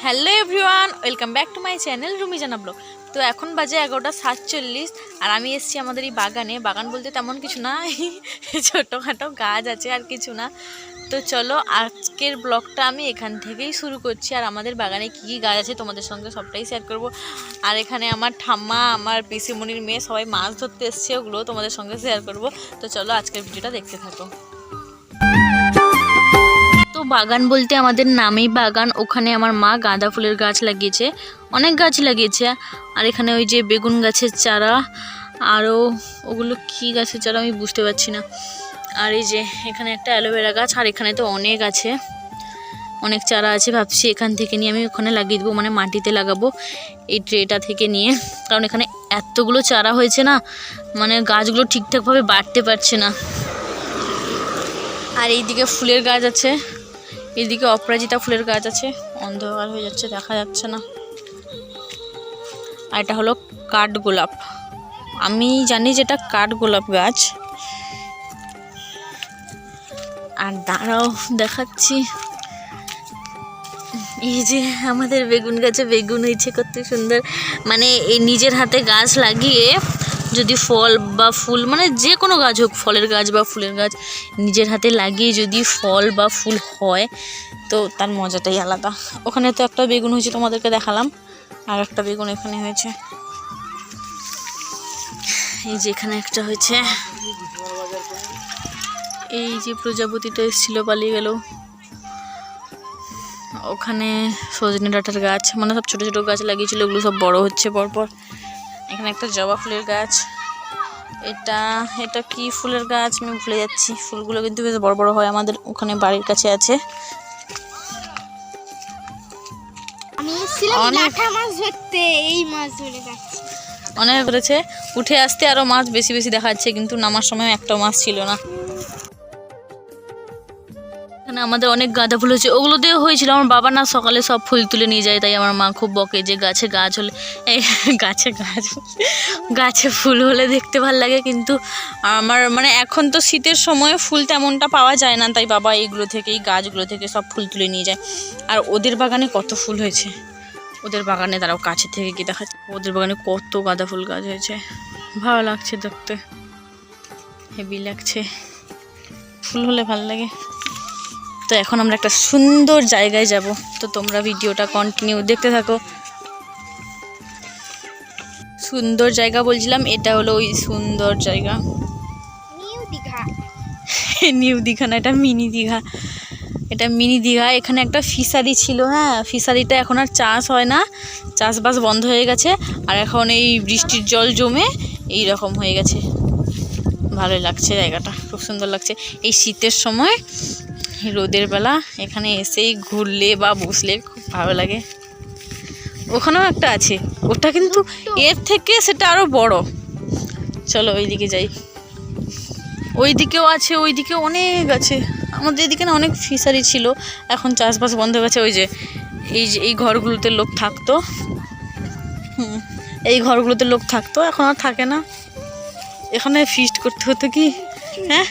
Hello everyone, welcome back to my channel Rumi জানা blog. তো এখন বাজে 11:47 আর আমি এসেছি আমাদের এই বাগানে। বাগান বলতে তেমন কিছু না, ছোটোখাটো গাছ আছে আর কিছু না। তো চলো আজকের ব্লগটা আমি এখান থেকেই শুরু করছি। আর আমাদের বাগানে কী কী গাছ আছে তোমাদের সঙ্গে সবটাই শেয়ার করব। আর এখানে আমার ঠাম্মা, আমার পিসিমণির মেয়ে সবাই মাছ ধরতে এসছে, ওগুলো তোমাদের সঙ্গে শেয়ার করব। তো চলো আজকের ভিডিওটা দেখতে থাকো। তো বাগান বলতে আমাদের নামেই বাগান। ওখানে আমার মা গাঁদা ফুলের গাছ লাগিয়েছে, অনেক গাছ লাগিয়েছে। আর এখানে ওই যে বেগুন গাছের চারা, আরও ওগুলো কি গাছের চারা আমি বুঝতে পারছি না। আর এই যে এখানে একটা অ্যালোভেরা গাছ, আর এখানে তো অনেক আছে, অনেক চারা আছে। ভাবছি এখান থেকে নিয়ে আমি ওখানে লাগিয়ে দেবো, মানে মাটিতে লাগাবো এই ট্রেটা থেকে নিয়ে। কারণ এখানে এতগুলো চারা হয়েছে না, মানে গাছগুলো ঠিকঠাকভাবে বাড়তে পারছে না। আর এইদিকে ফুলের গাছ আছে, এদিকে অপরাজিতা ফুলের গাছ আছে, অন্ধকার হয়ে যাচ্ছে দেখা যাচ্ছে না। আর এটা হলো কাঠগোলাপ, আমি জানি যেটা কাঠগোলাপ গাছ। আর দাঁড়াও দেখাচ্ছি, এই যে আমাদের বেগুন গাছে বেগুন হয়েছে কত সুন্দর। মানে এই নিজের হাতে গাছ লাগিয়ে যদি ফল বা ফুল, মানে যে কোনো গাছ হোক, ফলের গাছ বা ফুলের গাছ, নিজের হাতে লাগিয়ে যদি ফল বা ফুল হয় তো তার মজাটাই আলাদা। ওখানে তো একটা বেগুন হয়েছে, তোমাদেরকে দেখালাম, আর একটা বেগুন এখানে হয়েছে। এই যে এখানে একটা হয়েছে, এই যে প্রজাপতিটা এসেছিল পালিয়ে গেল। ওখানে সজনে ডাঁটার গাছ, মানে সব ছোটো ছোটো গাছ লাগিয়েছিল, ওগুলো সব বড় হচ্ছে পরপর। এখানে একটা জবা ফুলের গাছ, এটা কি ফুলের গাছ আমি ভুলে যাচ্ছি। ফুলগুলো কিন্তু বেশ বড় বড় হয়, আমাদের ওখানে বাড়ির কাছে আছে। অনেক করেছে, উঠে আসতে আরো মাছ বেশি বেশি দেখা যাচ্ছে, কিন্তু নামার সময় একটা মাছ ছিল না। এখানে আমাদের অনেক গাঁদা ফুল হয়েছে, ওগুলো দিয়ে হয়েছিল। আমার বাবা না সকালে সব ফুল তুলে নিয়ে যায়, তাই আমার মা খুব বকে যে গাছে গাছ হলে, এই গাছে ফুল হলে দেখতে ভালো লাগে। কিন্তু আমার মানে এখন তো শীতের সময় ফুল তেমনটা পাওয়া যায় না, তাই বাবা এইগুলো থেকে, এই গাছগুলো থেকে সব ফুল তুলে নিয়ে যায়। আর ওদের বাগানে কত ফুল হয়েছে, ওদের বাগানে দাঁড়াও কাছে থেকে কি দেখাচ্ছে, ওদের বাগানে কত গাঁদা ফুল গাছ হয়েছে, ভালো লাগছে দেখতে, হেভি লাগছে, ফুল হলে ভালো লাগে। তো এখন আমরা একটা সুন্দর জায়গায় যাব, তো তোমরা ভিডিওটা কন্টিনিউ দেখতে থাকো। সুন্দর জায়গা বলছিলাম, এটা হলো ওই সুন্দর জায়গা, নিউ দীঘা না, এটা মিনি দীঘা। এটা মিনি দীঘা। এখানে একটা ফিশারি ছিল, হ্যাঁ, ফিশারিটা এখন আর চাষ হয় না, চাষবাস বন্ধ হয়ে গেছে। আর এখন এই বৃষ্টির জল জমে এই রকম হয়ে গেছে। ভালোই লাগছে জায়গাটা, খুব সুন্দর লাগছে। এই শীতের সময় রোদের বেলা এখানে এসেই ঘুরলে বা বসলে খুব ভালো লাগে। ওখানেও একটা আছে, ওটা কিন্তু এর থেকে সেটা আরো বড়। চলো ওইদিকে যাই, ওইদিকেও আছে, ওইদিকে অনেক আছে। আমাদের এদিকে না অনেক ফিশারি ছিল, এখন চাষবাস বন্ধ হয়ে গেছে। ওই যে এই ঘরগুলোতে লোক থাকতো, এই ঘরগুলোতে লোক থাকতো, এখন আর থাকে না। এখানে ফিস্ট করতে হতো কি, হ্যাঁ,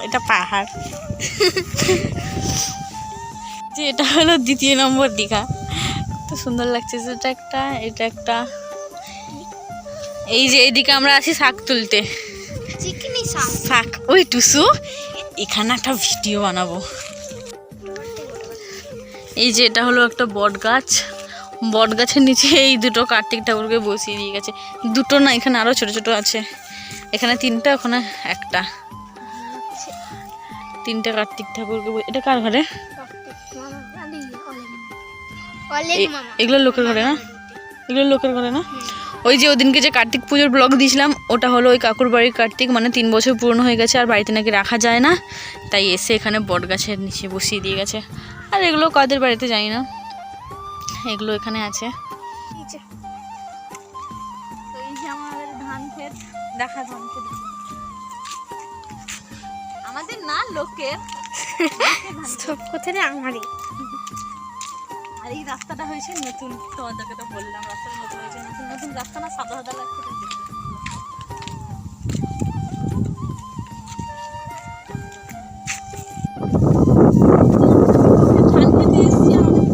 এটা পাহাড়। যে এটা হলো 2 নম্বর দীঘা, তো সুন্দর লাগছে। এটা একটা এই যে এইদিকে আমরা আছি শাক তুলতে, শাক। ওই টুসু, এখানে একটা ভিডিও বানাবো। এই যে এটা হলো একটা বট গাছ, বট গাছের নিচে এই দুটো কার্তিক ঠাকুরকে বসিয়ে দিয়ে গেছে। দুটো না, এখানে আরো ছোট ছোট আছে, এখানে 3টা, ওখানে একটা, 3টে কার্তিক ঠাকুরকে। এটা কার ঘরে? এগুলো লোকের ঘরে না, এগুলো লোকের ঘরে না। ওই যে ওদিনকে যে কার্তিক পুজোর ব্লগ দিয়েছিলাম, ওটা হলো ওই কাকুর বাড়ির কার্তিক, মানে 3 বছর পুরনো হয়ে গেছে, আর বাড়িতে নাকি রাখা যায় না, তাই এসে এখানে বট গাছের নিচে বসিয়ে দিয়ে গেছে। আর এগুলো কাদের বাড়িতে জানি না, এগুলো এখানে আছে। আমাদের না, লোকের সব কথা আমারই। আর এই রাস্তাটা হয়েছে নতুন, তোমাদেরকে তো বললাম রাস্তাটা নতুন হয়েছে, নতুন নতুন রাস্তা না, সাদা সাদা লাগছে। ধান খেতে এসেছি, আমাদের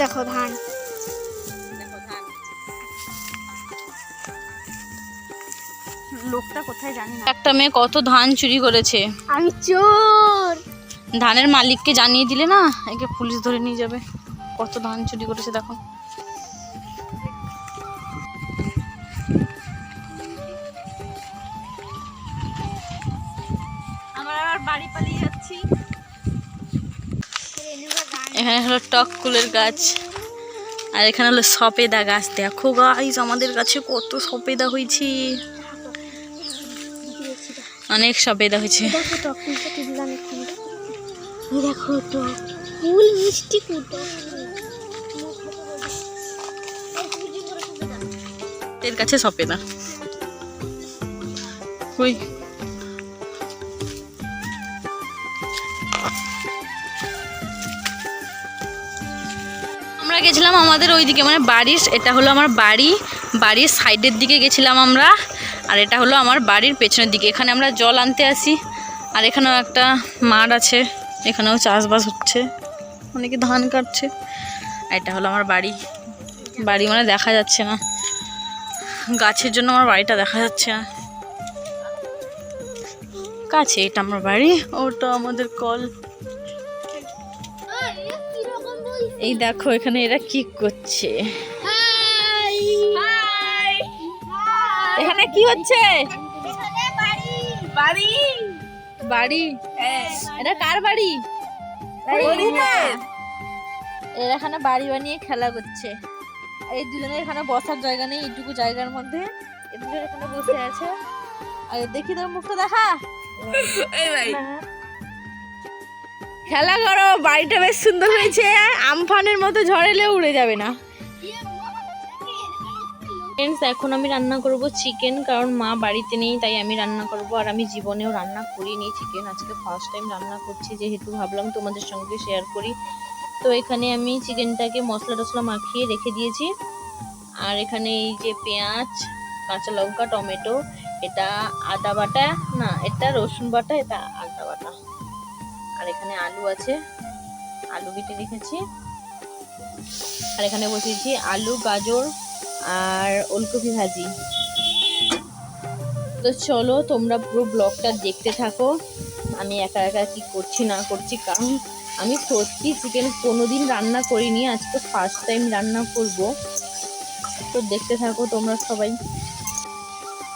দেখো ধান। লোকটা কোথায় জানি না। একটা মেয়ে কত ধান চুরি করেছে। আমি চোর। ধানের মালিককে জানিয়ে দিলে না, একে পুলিশ ধরে নিয়ে যাবে। কত ধান চুরি করেছে দেখো। আমরা আবার বাড়ি পালিয়ে যাচ্ছি। এখানে হলো টক কুলের গাছ, আর এখানে হলো সপেদা গাছ। দেখো গাইস, আমাদের কাছে কত সপেদা হয়েছে, অনেক সপেদা হয়েছে। দেখো তো ফুল মিষ্টি কুটো। এর কাছে সপেদা কই। আমরা গেছিলাম আমাদের ওইদিকে, মানে বাড়ির, এটা হলো আমার বাড়ির সাইডের দিকে গেছিলাম আমরা, আর এটা হলো আমার বাড়ির পেছনের দিকে। এখানে আমরা জল আনতে আসি, আর এখানেও একটা মাঠ আছে, এখানেও চাষবাস হচ্ছে, অনেকে ধান কাটছে। আর এটা হলো আমার বাড়ি মানে দেখা যাচ্ছে না, গাছের জন্য আমার বাড়িটা দেখা যাচ্ছে না কাছে। এটা আমার বাড়ি, ওটা আমাদের কল। এই দেখো এখানে এরা কি করছে, এখানে কি হচ্ছে? বাড়ি এটা কার বাড়ি? এরা এখানে বাড়ি বানিয়ে খেলা করছে। এই দুজনে এখানে বসার জায়গা নেই, এইটুকু জায়গার মধ্যে দুজন এখানে বসে আছে। আর দেখি তোর মুখটা দেখা, খেলা করো। বাড়িটা বেশ সুন্দর হয়েছে, আমফানের মতো ঝড়েলে উড়ে যাবে না। এখন আমি রান্না করব চিকেন, কারণ মা বাড়িতে নেই, তাই আমি রান্না করব। আর আমি জীবনেও রান্না করিনি চিকেন, আজকে ফার্স্ট টাইম রান্না করছি, যেহেতু ভাবলাম তোমাদের সঙ্গে শেয়ার করি। তো এখানে আমি চিকেনটাকে মশলা টশলা মাখিয়ে রেখে দিয়েছি। আর এখানে এই যে পেঁয়াজ, কাঁচা লঙ্কা, টমেটো, এটা আদা বাটা, না এটা রসুন বাটা, এটা আদা বাটা। আর এখানে আলু আছে, আলু কেটে রেখেছি। আর এখানে বসিয়েছি আলু, গাজর আর ওলকপি ভাজি। তো চলো তোমরা পুরো ব্লগটা দেখতে থাকো, আমি একা একা কি করছি না করছি, কারণ আমি সত্যি চিকেন কোনোদিন রান্না করিনি, আজকে ফার্স্ট টাইম রান্না করব। তো দেখতে থাকো তোমরা সবাই।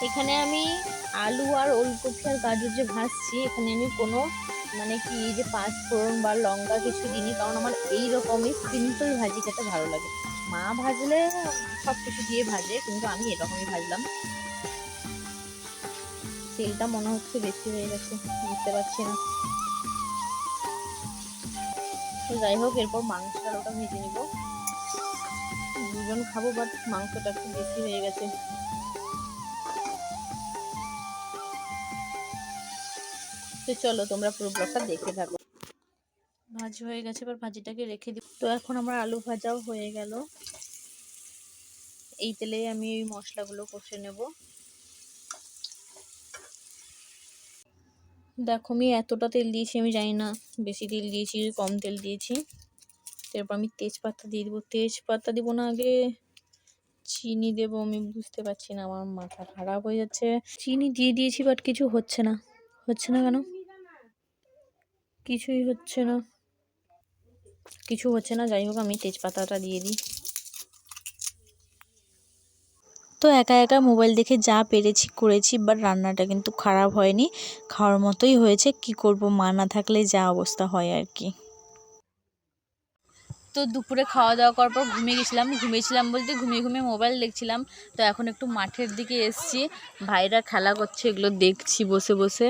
এখানে আমি আলু আর ওলকপি আর গাজর যে ভাজছি, এখানে আমি কোনো মানে কি যে পাঁচ ফোড়ন বা লঙ্কা কিছু দিইনি, কারণ আমার এই রকমই সিম্পল ভাজি খেতে ভালো লাগে। মা ভাজলে সব কিছু দিয়ে ভাজে, কিন্তু আমি এরকমই ভাজলাম। তেলটা মনে হচ্ছে বেশি হয়ে গেছে, বুঝতে পারছি না। তো যাই হোক, এরপর মাংসটা ওটা ভেজে নিব। দুজন খাবো, বাট মাংসটা একটু বেশি হয়ে গেছে। তো চলো তোমরা পুরো ব্লগটা দেখতে থাকো। ভাজি হয়ে গেছে, এবার ভাজিটাকে রেখে দিব। তো এখন আমার আলু ভাজাও হয়ে গেল। এই তেলে আমি এই মশলাগুলো কষে নেব। দেখো আমি এতটা তেল দিয়েছি, আমি জানি না বেশি তেল দিয়েছি কম তেল দিয়েছি। এরপর আমি তেজপাতা দিয়ে দেবো। তেজপাতা দিব না, আগে চিনি দেবো। আমি বুঝতে পারছি না, আমার মাথা খারাপ হয়ে যাচ্ছে। চিনি দিয়ে দিয়েছি, বাট কিছু হচ্ছে না। হচ্ছে না কেন? কিছুই হচ্ছে না, কিছু হচ্ছে না। যাই হোক, আমি তেজপাতাটা দিয়ে দিই। তো একা একা মোবাইল দেখে যা পেরেছি করেছি, বাট রান্নাটা কিন্তু খারাপ হয়নি, খাওয়ার মতোই হয়েছে। কি করব, মা না থাকলে যা অবস্থা হয় আর কি। তো দুপুরে খাওয়া দাওয়া করার পর ঘুমিয়েছিলাম বলতে ঘুমিয়ে মোবাইল দেখছিলাম। তো এখন একটু মাঠের দিকে এসছি, ভাইরা খেলা করছে, এগুলো দেখছি বসে বসে।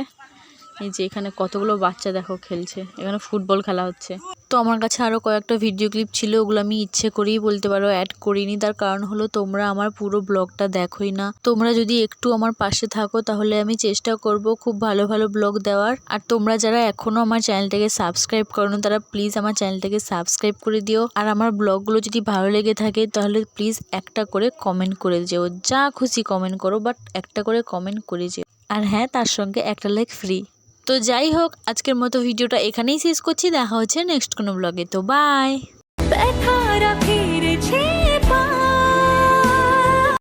এই যে এখানে কতগুলো বাচ্চা দেখো খেলছে, এখানে ফুটবল খেলা হচ্ছে। তো আমার কাছে আরও কয়েকটা ভিডিও ক্লিপ ছিল, ওগুলো আমি ইচ্ছে করেই বলতে পারো অ্যাড করিনি। তার কারণ হলো তোমরা আমার পুরো ব্লগটা দেখোই না। তোমরা যদি একটু আমার পাশে থাকো, তাহলে আমি চেষ্টা করব খুব ভালো ভালো ব্লগ দেওয়ার। আর তোমরা যারা এখনও আমার চ্যানেলটাকে সাবস্ক্রাইব করোনি, তারা প্লিজ আমার চ্যানেলটাকে সাবস্ক্রাইব করে দিও। আর আমার ব্লগগুলো যদি ভালো লেগে থাকে, তাহলে প্লিজ একটা করে কমেন্ট করে যেও, যা খুশি কমেন্ট করো, বাট একটা করে কমেন্ট করে যেও। আর হ্যাঁ, তার সঙ্গে একটা লাইক ফ্রি। তো যাই হোক, আজকের মতো ভিডিওটা এখানেই শেষ করছি। দেখা হচ্ছে নেক্সট কোনো ব্লগে। তো বাই।